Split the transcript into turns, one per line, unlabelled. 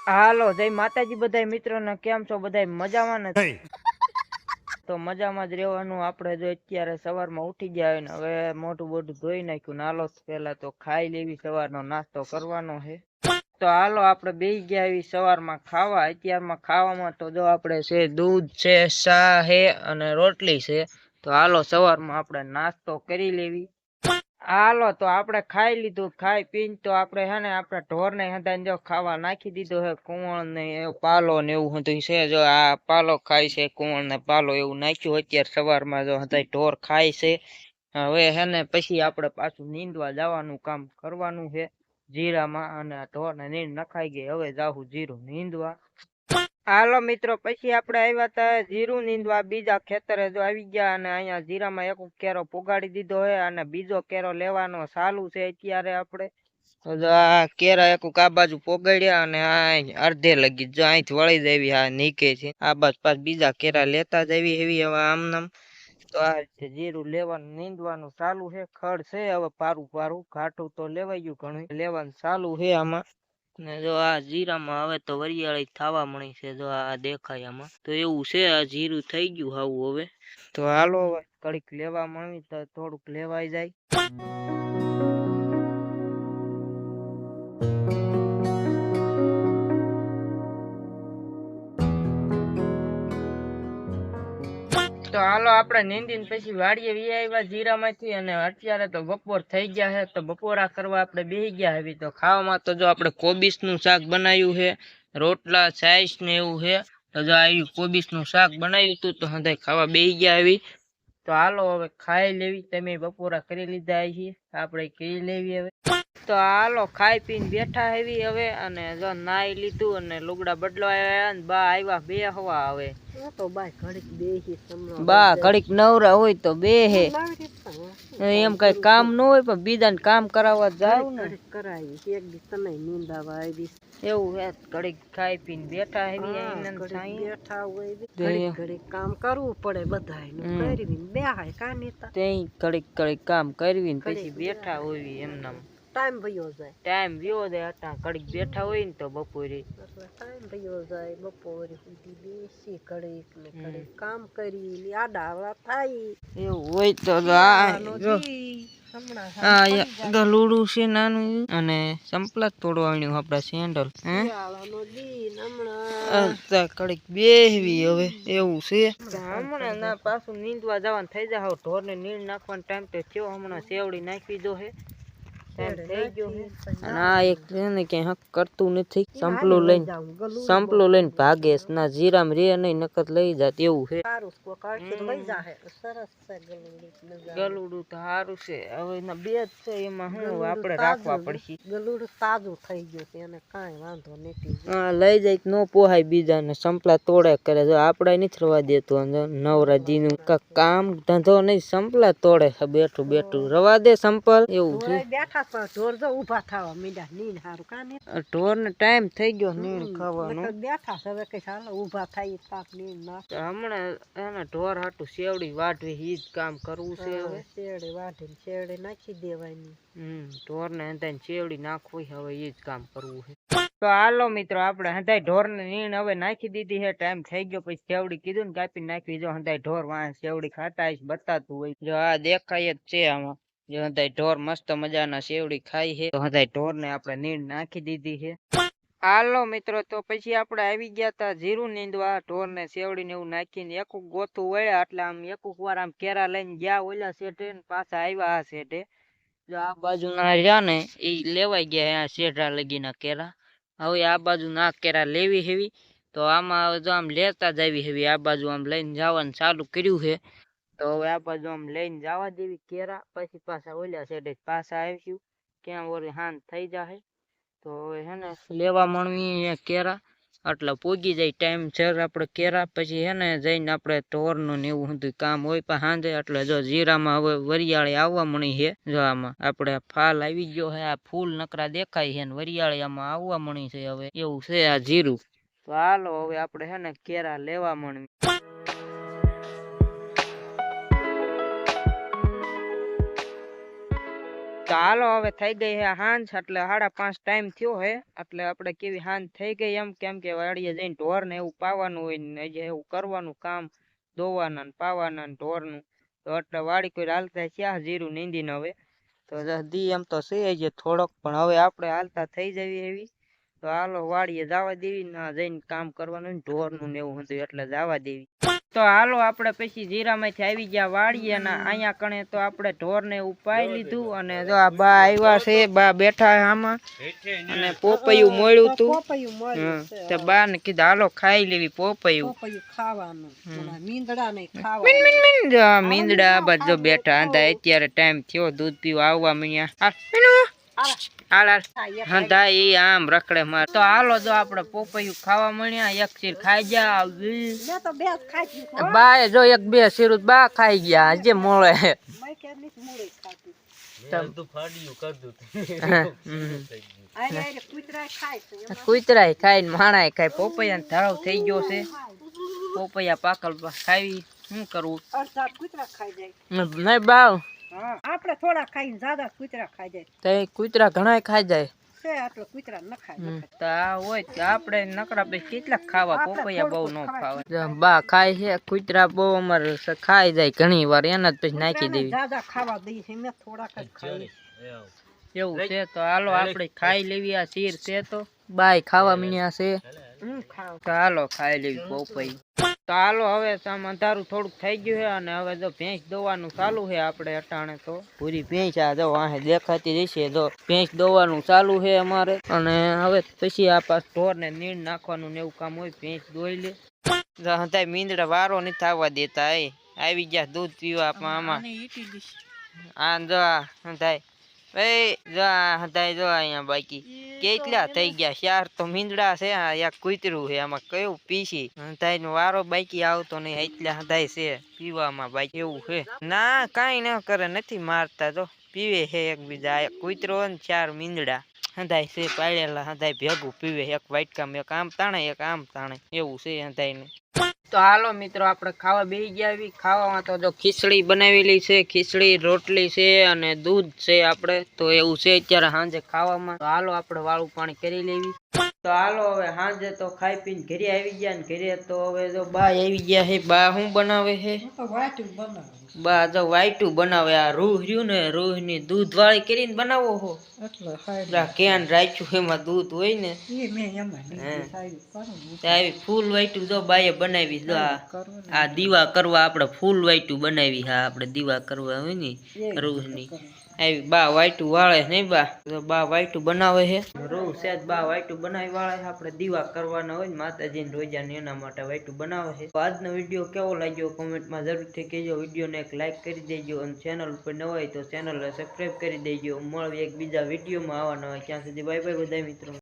હાલો જય માતાજી બધાય મિત્રોને કેમ છો બધાય મજામાં ને તો મજામાં જ રહેવાનું આપણે જો અત્યારે સવારમાં ઉઠી ગયા હોય ને હવે મોઢું બોઢું ધોઈ નાખ્યું ને હાલો પેલા તો ખાઈ લેવી સવારનો નાસ્તો કરવાનો છે તો હાલો આપણે બેસી ગયા એવી સવારમાં ખાવા અત્યારમાં ખાવામાં તો જો આપણે છે દૂધ છે ચા છે અને રોટલી છે તો હાલો સવારમાં આપણે નાસ્તો કરી લેવી હાલો તો આપણે ખાઈ લીધું ખાઈ પીને તો આપણે હે ને આપણે ઢોર ને હંધાઈને જો ખાવા નાખી દીધો હે કુવણ ને પાલો ને એવું બધું છે જો આ પાલો ખાય છે કુવણ ને પાલો એવું નાખ્યું અત્યારે સવારમાં જો હંધાઈ ઢોર ખાય છે હવે હે ને પછી આપણે પાછું નીંદવા જવાનું કામ કરવાનું છે જીરામાં અને ઢોર ને નીંદ નખાઈ ગઈ હવે જાહું જીરું નીંદવા હાલો મિત્રો પછી આપણે આવ્યા તા જીરું નીંદવા બીજા ખેતરે જો આવી ગયા અને અહીંયા જીરામાં એક કેરો પોગાડી દીધો હે અને બીજો કેરો લેવાનો ચાલુ છે અત્યારે આપણે તો આ કેરા એક આ બાજુ પોગાડ્યા અને આ અડધે લગી જો અહીંથી વળી દેવી આ નીકે છે આ બાજુ પાછ બીજા કેરા લેતા જવી એવી હવે આમ નામ તો આ જીરું લેવાનું નીંદવાનું ચાલુ છે ખડ છે હવે પારું પારું ઘાટું તો લેવાઈ ગયું ઘણું લેવાનું ચાલુ છે આમાં ને જો આ જીરામાં હવે તો વરિયાળી થવા મળી છે જો આ દેખાય આમાં તો એવું છે આ જીરું થઈ ગયું હાવું હવે તો હાલો હવે કડીક લેવા મળી તો થોડુંક લેવાઈ જાય તો હાલો આપણે નીંદીને પછી વાડીએ વી આવ્યા જીરામાંથી અને અત્યારે તો બપોર થઈ ગયા છે તો બપોરા કરવા આપણે બેસી ગયા હવે તો ખાવામાં તો જો આપણે કોબીસનું શાક બનાવ્યું છે રોટલા છાશ ને એવું છે તો જો આવ્યું કોબીસનું શાક બનાવ્યું હતું તો હંધાઈ ખાવા બેસી ગયા આવી તો હાલો હવે ખાઈ લેવી તમે બપોરા કરી લીધા છે આપણે કરી લેવી હવે તો હાલો ખાઈ પીને બેઠા હેવી હવે અને જો નાઈ લીધું અને લુગડા બદલવા આવ્યા ને બા આવ્યા બે હવા હવે
તો બા ઘડીક બેસી
બા ઘડીક નવરા હોય તો બેહે એમ કઈ કામ ન હોય પણ બીજાને કામ કરાવવા જાવ ને
કરાવી એક દી તને નીંદાવા આવી
એવું હે ઘડીક ખાઈ પીને બેઠા હેવી
બેઠા હોય ઘડીક કામ કરવું પડે બધાય કરી બેહાય કાનીતા
તે ઘડીક કામ કરવી ને પછી બેઠા હોય એમનામ
ટાઈમ ભયો જાય
અટા ઘડીક બેઠા હોય ને તો બપોરે
ટાઈમ ભયો જાય બપોરે સુધી બેસી ઘડીક ને ઘડીક કામ કરી આડાવડા થાય
એવું હોય તો ગલુડું છે નાનું અને સંપલા તોડવાનું આપડા સેન્ડલ કડીક બેહવી હવે એવું છે હમણાં ના પાછું નીંદવા જવાનું થઈ જાય ઢોર ને નીંદ નાખવાનો ટાઈમ તો થયો હમણાં સેવડી નાખી દો હે આ એક ને કઈ હક કરતું નથી સંપલું લઈને ભાગે ના જીરામ રે નહીં નકર લઈ જાત એવું છે ગલુડું તો સારું છે હવે એના બે જ છે એમાં શું આપણે રાખવા પડશે
ગલુડું તાજું થઈ ગયું છે એને કાંઈ વાંધો નથી
હા લઈ જાય ન પોહાય બીજાને સંપલા તોડે કરે જો આપણે નથી રવા દેતું નવરાજી નું કામ ધંધો નહીં સંપલા તોડે બેઠું રવા દે સંપલ એવું છે
ઢોર જો ઉભા થવા મીડા નીન હારું કાને
ઢોર ને ટાઈમ થઈ ગયો નીણ ખાવાનો
બેઠા હવે કઈ હાલો ઉભા થાય પાક નીન ના
હમણાં એને ઢોર હાટું સેવડી વાઢવી ઈ જ કામ કરવું છે હવે
શેરડી વાઢીને શેરડી નાખી દેવાની
ઢોર ને હંધાઈને શેવડી નાખવી હવે ઈ જ કામ કરવું છે તો હાલો મિત્રો આપણે હંધાઈ ઢોર ને નીણ હવે નાખી દીધી છે ટાઈમ થઈ ગયો પછી સેવડી કીધું ને કાપી નાખવી જો હંધાઈ ઢોર વાંસ સેવડી ખાતા બતાતું હોય જો આ દેખાય જ છે આમાં જો હંધાઈ ઢોર મસ્ત મજાના સેવડી ખાઈ છે તો હંધાઈ ઢોર ને આપણે નીણ નાખી દીધી છે હાલો મિત્રો તો પછી આપણે આવી ગયા તા જીરું નીંદવા ઢોર ને સેવડી ને એવું નાખીને એક ગોથું વળ્યા એટલે આમ એક વાર આમ કેરા લઈને ગયા ઓલા શેઠે ને પાછા આવ્યા આ શેઠે જો આ બાજુ ના રહ્યા ને એ લેવાઈ ગયા આ શેઠા લગીના કેરા હવે આ બાજુ ના કેરા લેવી હેવી તો આમાં જો આમ લેતા જ આવી હેવી આ બાજુ આમ લઈને જવાનું ચાલુ કર્યું છે તો હવે આ બાજુ આમ લઈને જવા દેવી કેરા પછી પાછા ઓલા શેઠે પાછા આવીશું ક્યાં વળી હાન થઈ જાય તો હવે હે ને લેવા મળવી કેરા એટલે પોગી જાય ટાઈમ છે આપણે કેરા પછી હે ને જઈને આપણે ઢોરનું ને એવું બધું કામ હોય પણ સાંજે એટલે જો જીરામાં હવે વરિયાળી આવવા મળી છે જો આમાં આપણે ફાલ આવી ગયો છે આ ફૂલ નકરા દેખાય છે ને વરિયાળી આમાં આવવા મળી છે હવે એવું છે આ જીરું તો હાલો હવે આપણે હે ને કેરા લેવા મળવી તો હાલો હવે થઈ ગઈ હે હાંજ, એટલે 5:30 ટાઈમ થયો હે, એટલે આપણે કેવી હાંજ થઈ ગઈ એમ, કેમ કે વાડીએ જઈને ઢોર ને એવું પાવાનું હોય ને જે એવું કરવાનું કામ, દોવાના ને પાવાના ને ઢોરનું, તો એટલે વાડી કોઈ હાલતા ક્યાં જીરું નીંદીને હવે તો દી એમ તો છે જે થોડોક, પણ હવે આપણે હાલતા થઈ જવી એવી, તો હાલો વાડીએ જવા દેવી ને જઈને કામ કરવાનું ઢોરનું ને એવું હતું એટલે જવા દેવી. તો હાલો આપણે પછી જીરામાંથી આવી ગયા વાડીએ ને અહીંયા કણે તો આપણે ઢોર ને ઉપાઈ લીધું, અને જો આ બા આવ્યા છે, બા બેઠા આમાં અને પોપૈયું મોળ્યું તું, તો બા ને કીધું હાલો ખાઈ લેવી પોપૈયું
ખાવાનું, મીંદડા નહીં ખાવા,
મીંદડા બધો બેઠા હતા. અત્યારે ટાઈમ થયો દૂધ પીવા આવવા મળ્યા. હા એ આમ રખડે માર. તો હાલો જો આપણે પોપૈયું ખાવા મળ્યા, એક શીર ખાઈ ગયા. બા જો 1-2 શીર બા ખાઈ ગયા, આજે મોળે કુતરાય ખાઈ માણાય ખાય. પોપૈયા ને ધારો થઈ ગયો છે, પોપૈયા પાકલ ખાવી, શું કરવું નહીં બાવ,
આપણે થોડા ખાઈને જ્યાદા કૂતરા ખાઈ જાય,
તો કુતરા ઘણા ખાઈ જાય
છે એટલે કૂતરા ન ખાય.
તો આ હોય તો આપણે નકરા પછી કેટલાક ખાવા, પોપૈયા બહુ ન ખાવા. બા ખાય છે કુતરા બહુ, અમારે ખાઈ જાય ઘણી વાર, એને જ પછી નાખી દેવી.
જ્યાદા ખાવા દઈ છે મેં થોડાક જ ખાઈ
એવું છે. તો હાલો આપણે ખાઈ લેવી, આ શીર છે તો બાય ખાવા મળ્યા છે, તો હાલો ખાઈ લેવી પોપૈયું. તો હાલો હવે અંધારું થોડુંક થઈ ગયું છે, અને હવે જો ભેંસ દોવાનું ચાલુ છે આપણે અટાણે. તો પૂરી ભેંસ આ જો વાહે દેખાતી જશે, જો ભેંસ દોવાનું ચાલુ છે અમારે, અને હવે પછી આ પાછ ઢોર ને નીણ નાખવાનું ને એવું કામ હોય, ભેંસ દોઈ લે. હતાય મીંદડા વારો નથી આવવા દેતા, આવી ગયા દૂધ પીવા આમાં. આ જો હતાય જો અહીંયા બાકી કેટલા થઈ ગયા, 4 તો મીંદડા છે, એક કૂતરું છે, આમાં કયું પીસી હતાય નો વારો બાકી આવતો નહીં, એટલા હતાય છે પીવામાં બાકી. એવું છે ના કઈ ન કરે, નથી મારતા, તો પીવે છે એકબીજા, એક કૂતરો ને 4 મીંદડા હંધાય છે પાડેલા, હંધાય ભેગું પીવે, એક વાટકામાં એક આમ તાણે એક આમ તાણે, એવું છે હંધાય ને. તો હાલો મિત્રો આપણે ખાવા બેસી ગયા. ખાવામાં તો જો ખીચડી બનાવેલી છે, ખીચડી રોટલી છે અને દૂધ છે આપણે, તો એવું છે અત્યારે સાંજે ખાવામાં. તો હાલો આપણે વાળું પાણી કરી લેવી. તો હાલો હવે સાંજે તો ખાઈ પીને ઘરે આવી ગયા, ને ઘરે તો હવે જો બા આવી ગયા છે. બા શું બનાવે છે? બા જો વાઈટું બનાવે, આ રૂહ રહ્યું ને, રૂહ ની દૂધ વાળી કરીને બનાવો હો, કેન રાખ્યું એમાં દૂધ હોય ને, આવી ફૂલ વાઈટું જો બાએ બનાવી. જો આ દીવા કરવા આપણે ફૂલ વાઈટું બનાવી, હા આપણે દીવા કરવા હોય ને રૂહ ની, આવી બા વાઈટું વાળે નહીં બા, બા વાઈટું બનાવે છે. રૂહ સેજ બા વાઈટું બનાવી વાળે છે, આપણે દીવા કરવાના હોય ને માતાજી ને રોજા ને, એના માટે વાઈટું બનાવે છે. તો આજનો વિડીયો કેવો લાગ્યો કોમેન્ટમાં જરૂરથી કહેજો. વિડીયોને એક લાઈક કરી દેજો, અને ચેનલ ઉપર ન હોય તો ચેનલને સબસ્ક્રાઈબ કરી દેજો. મળવી એક બીજા વિડીયોમાં આવવાના હોય, ત્યાં સુધી બાય બાય બધા મિત્રો.